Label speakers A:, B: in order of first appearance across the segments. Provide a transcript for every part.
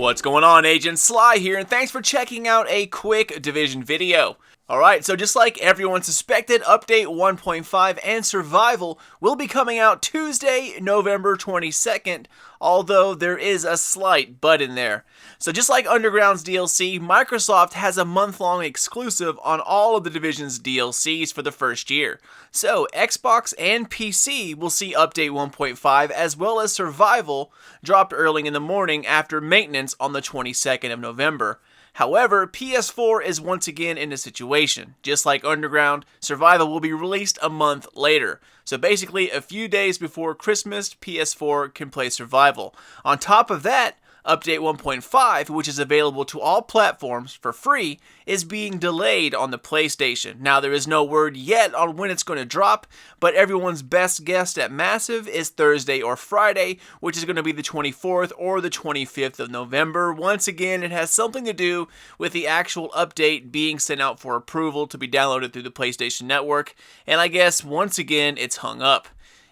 A: What's going on, Agent Sly here, and thanks for checking out a quick Division video. Alright, so just like everyone suspected, Update 1.5 and Survival will be coming out Tuesday, November 22nd, although there is a slight but in there. So just like Underground's DLC, Microsoft has a month-long exclusive on all of the Division's DLCs for the first year. So Xbox and PC will see Update 1.5 as well as Survival dropped early in the morning after maintenance on the 22nd of November. However, PS4 is once again in a situation. Just like Underground, Survival will be released a month later. So basically, a few days before Christmas, PS4 can play Survival. On top of that, Update 1.5, which is available to all platforms for free, is being delayed on the PlayStation. Now, there is no word yet on when it's going to drop, but everyone's best guess at Massive is Thursday or Friday, which is going to be the 24th or the 25th of November. Once again, it has something to do with the actual update being sent out for approval to be downloaded through the PlayStation Network, and I guess, once again, it's hung up.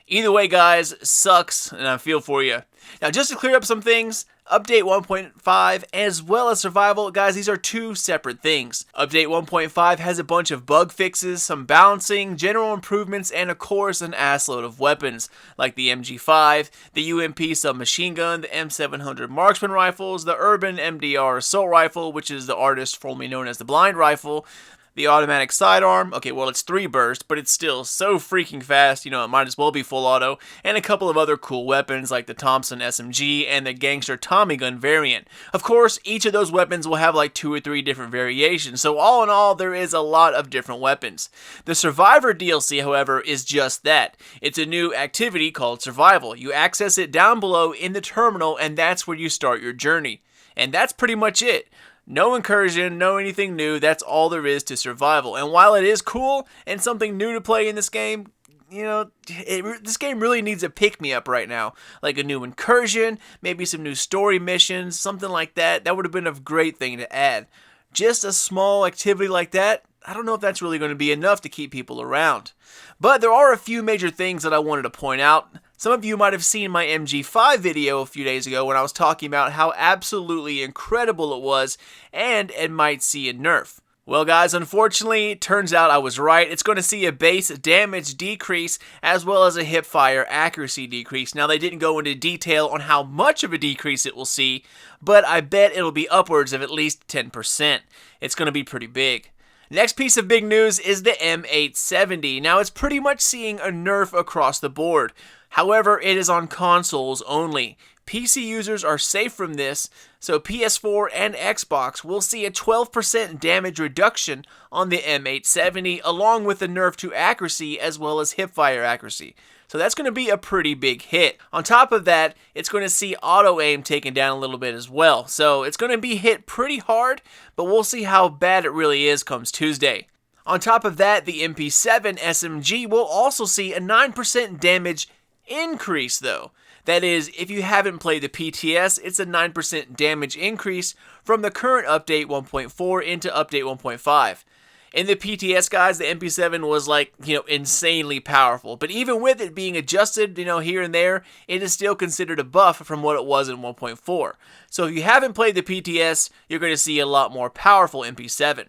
A: Either way, guys, sucks, and I feel for you. Now, just to clear up some things, Update 1.5 as well as Survival, guys, these are two separate things. Update 1.5 has a bunch of bug fixes, some balancing, general improvements, and of course an assload of weapons, like the MG5, the UMP submachine gun, the M700 marksman rifles, the Urban MDR assault rifle, which is the artist formerly known as the blind rifle, the automatic sidearm, okay, well, it's 3 burst, but it's still so freaking fast, you know, it might as well be full auto, and a couple of other cool weapons like the Thompson SMG and the Gangster Tommy gun variant. Of course, each of those weapons will have like 2 or 3 different variations, so all in all, there is a lot of different weapons. The Survivor DLC, however, is just that. It's a new activity called Survival. You access it down below in the terminal, and that's where you start your journey. And that's pretty much it. No incursion, no anything new, that's all there is to Survival. And while it is cool and something new to play in this game, you know, this game really needs a pick-me-up right now. Like a new incursion, maybe some new story missions, something like that. That would have been a great thing to add. Just a small activity like that, I don't know if that's really going to be enough to keep people around. But there are a few major things that I wanted to point out. Some of you might have seen my MG5 video a few days ago when I was talking about how absolutely incredible it was, and it might see a nerf. Well guys, unfortunately, it turns out I was right. It's going to see a base damage decrease as well as a hipfire accuracy decrease. Now they didn't go into detail on how much of a decrease it will see, but I bet it'll be upwards of at least 10%. It's going to be pretty big. Next piece of big news is the M870. Now it's pretty much seeing a nerf across the board. However, it is on consoles only. PC users are safe from this, so PS4 and Xbox will see a 12% damage reduction on the M870 along with a nerf to accuracy as well as hipfire accuracy. So that's going to be a pretty big hit. On top of that, it's going to see auto-aim taken down a little bit as well. So it's going to be hit pretty hard, but we'll see how bad it really is comes Tuesday. On top of that, the MP7 SMG will also see a 9% damage increase though. That is, if you haven't played the PTS, it's a 9% damage increase from the current Update 1.4 into Update 1.5. In the PTS, guys, the MP7 was like, insanely powerful. But even with it being adjusted, here and there, it is still considered a buff from what it was in 1.4. So if you haven't played the PTS, you're going to see a lot more powerful MP7.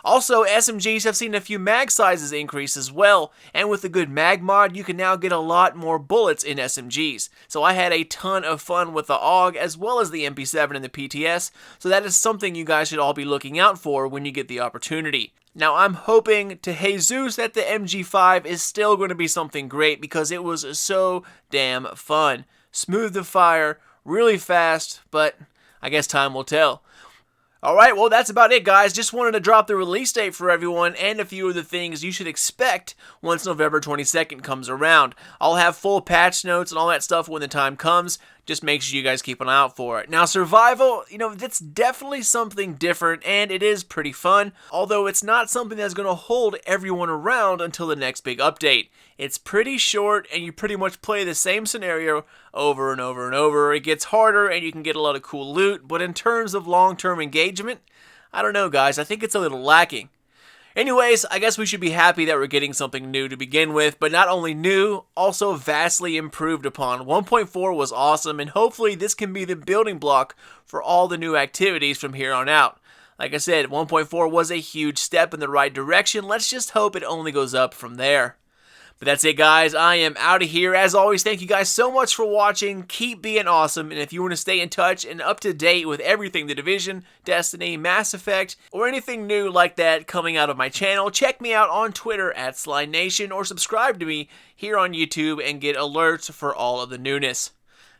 A: Also, SMGs have seen a few mag sizes increase as well, and with a good mag mod, you can now get a lot more bullets in SMGs. So I had a ton of fun with the AUG as well as the MP7 and the PTS, so that is something you guys should all be looking out for when you get the opportunity. Now, I'm hoping to Jesus that the MG5 is still going to be something great because it was so damn fun. Smooth to fire, really fast, but I guess time will tell. Alright, well that's about it guys. Just wanted to drop the release date for everyone and a few of the things you should expect once November 22nd comes around. I'll have full patch notes and all that stuff when the time comes. Just make sure you guys keep an eye out for it. Now Survival, that's definitely something different and it is pretty fun, although it's not something that's going to hold everyone around until the next big update. It's pretty short and you pretty much play the same scenario over and over and over. It gets harder and you can get a lot of cool loot, but in terms of long-term engagement, I don't know guys, I think it's a little lacking. Anyways, I guess we should be happy that we're getting something new to begin with, but not only new, also vastly improved upon. 1.4 was awesome, and hopefully this can be the building block for all the new activities from here on out. Like I said, 1.4 was a huge step in the right direction. Let's just hope it only goes up from there. But that's it, guys. I am out of here. As always, thank you guys so much for watching. Keep being awesome. And if you want to stay in touch and up to date with everything The Division, Destiny, Mass Effect, or anything new like that coming out of my channel, check me out on Twitter at SlyNation or subscribe to me here on YouTube and get alerts for all of the newness.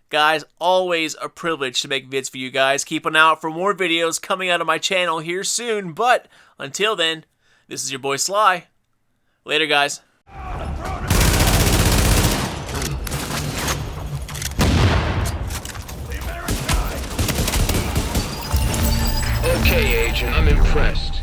A: Guys, always a privilege to make vids for you guys. Keep an eye out for more videos coming out of my channel here soon. But until then, this is your boy Sly. Later, guys.
B: Okay, Agent, I'm impressed.